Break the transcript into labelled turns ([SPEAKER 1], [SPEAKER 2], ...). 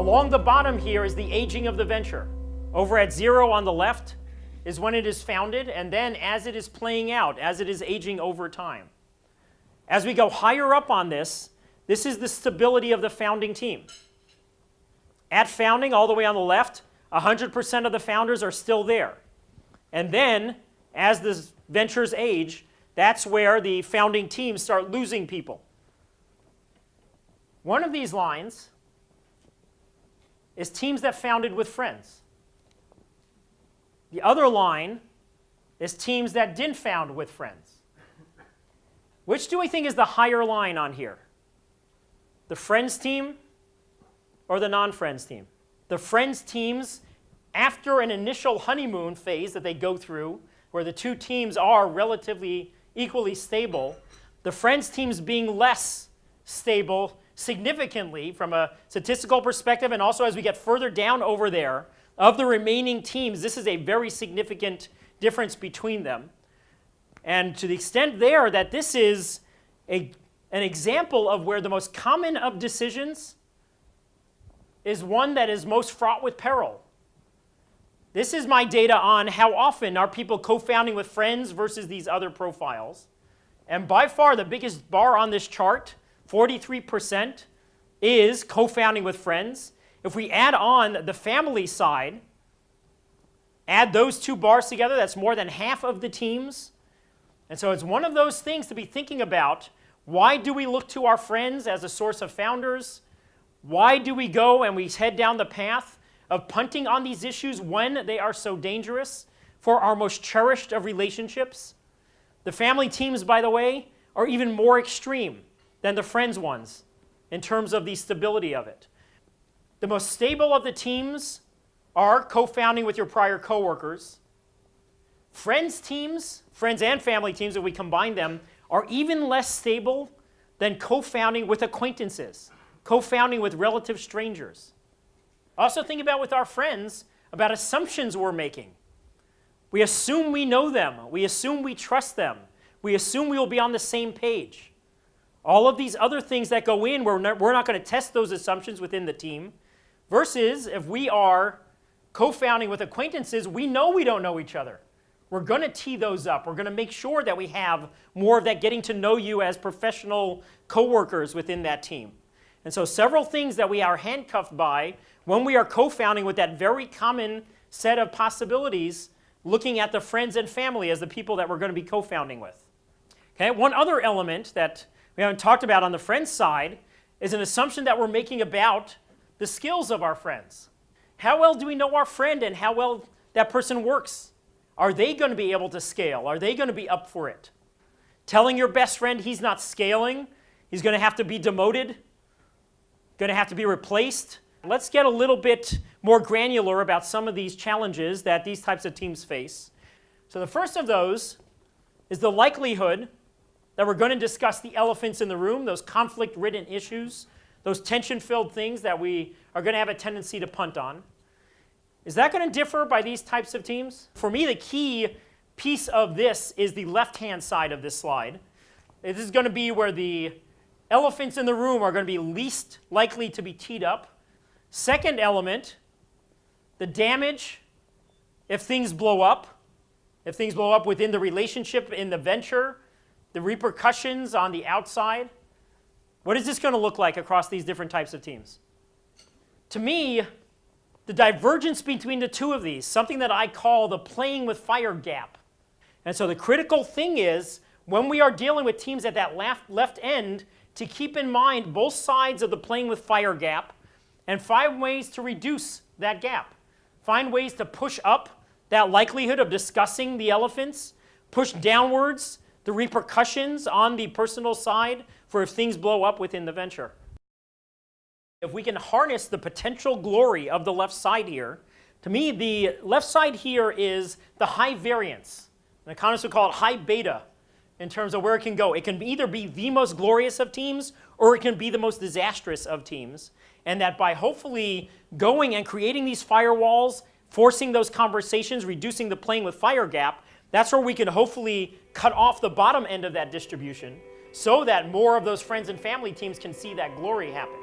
[SPEAKER 1] Along the bottom here is the aging of the venture. Over at 0 on the left is when it is founded, and then as it is playing out, as it is aging over time. As we go higher up on this is the stability of the founding team. At founding, all the way on the left, 100% of the founders are still there. And then, as the ventures age, that's where the founding teams start losing people. One of these lines is teams that founded with friends. The other line is teams that didn't found with friends. Which do we think is the higher line on here? The friends team or the non-friends team? The friends teams, after an initial honeymoon phase that they go through, where the two teams are relatively equally stable, the friends teams being less stable significantly from a statistical perspective, and also as we get further down over there, of the remaining teams, this is a very significant difference between them. And to the extent there that this is an example of where the most common of decisions is one that is most fraught with peril. This is my data on how often are people co-founding with friends versus these other profiles. And by far the biggest bar on this chart, 43%, is co-founding with friends. If we add on the family side, add those two bars together, that's more than half of the teams. And so it's one of those things to be thinking about. Why do we look to our friends as a source of founders? Why do we go and we head down the path of punting on these issues when they are so dangerous for our most cherished of relationships? The family teams, by the way, are even more extreme than the friends ones in terms of the stability of it. The most stable of the teams are co-founding with your prior coworkers. Friends teams, friends and family teams, if we combine them, are even less stable than co-founding with acquaintances, co-founding with relative strangers. Also think about with our friends, about assumptions we're making. We assume we know them. We assume we trust them. We assume we will be on the same page. All of these other things that go in, we're not going to test those assumptions within the team. Versus if we are co-founding with acquaintances, we know we don't know each other. We're going to tee those up. We're going to make sure that we have more of that getting to know you as professional coworkers within that team. And so several things that we are handcuffed by when we are co-founding with that very common set of possibilities, looking at the friends and family as the people that we're going to be co-founding with. Okay, one other element that we haven't talked about on the friends side is an assumption that we're making about the skills of our friends. How well do we know our friend and how well that person works? Are they going to be able to scale? Are they going to be up for it? Telling your best friend he's not scaling, he's going to have to be demoted, going to have to be replaced. Let's get a little bit more granular about some of these challenges that these types of teams face. So the first of those is the likelihood that we're going to discuss the elephants in the room, those conflict-ridden issues, those tension-filled things that we are going to have a tendency to punt on. Is that going to differ by these types of teams? For me, the key piece of this is the left-hand side of this slide. This is going to be where the elephants in the room are going to be least likely to be teed up. Second element, the damage if things blow up within the relationship, in the venture, the repercussions on the outside. What is this going to look like across these different types of teams? To me, the divergence between the two of these, something that I call the playing with fire gap. And so the critical thing is, when we are dealing with teams at that left end, to keep in mind both sides of the playing with fire gap and find ways to reduce that gap. Find ways to push up that likelihood of discussing the elephants, push downwards the repercussions on the personal side for if things blow up within the venture. If we can harness the potential glory of the left side here, to me, the left side here is the high variance. And economists would call it high beta in terms of where it can go. It can either be the most glorious of teams or it can be the most disastrous of teams. And that by hopefully going and creating these firewalls, forcing those conversations, reducing the playing with fire gap, that's where we can hopefully cut off the bottom end of that distribution so that more of those friends and family teams can see that glory happen.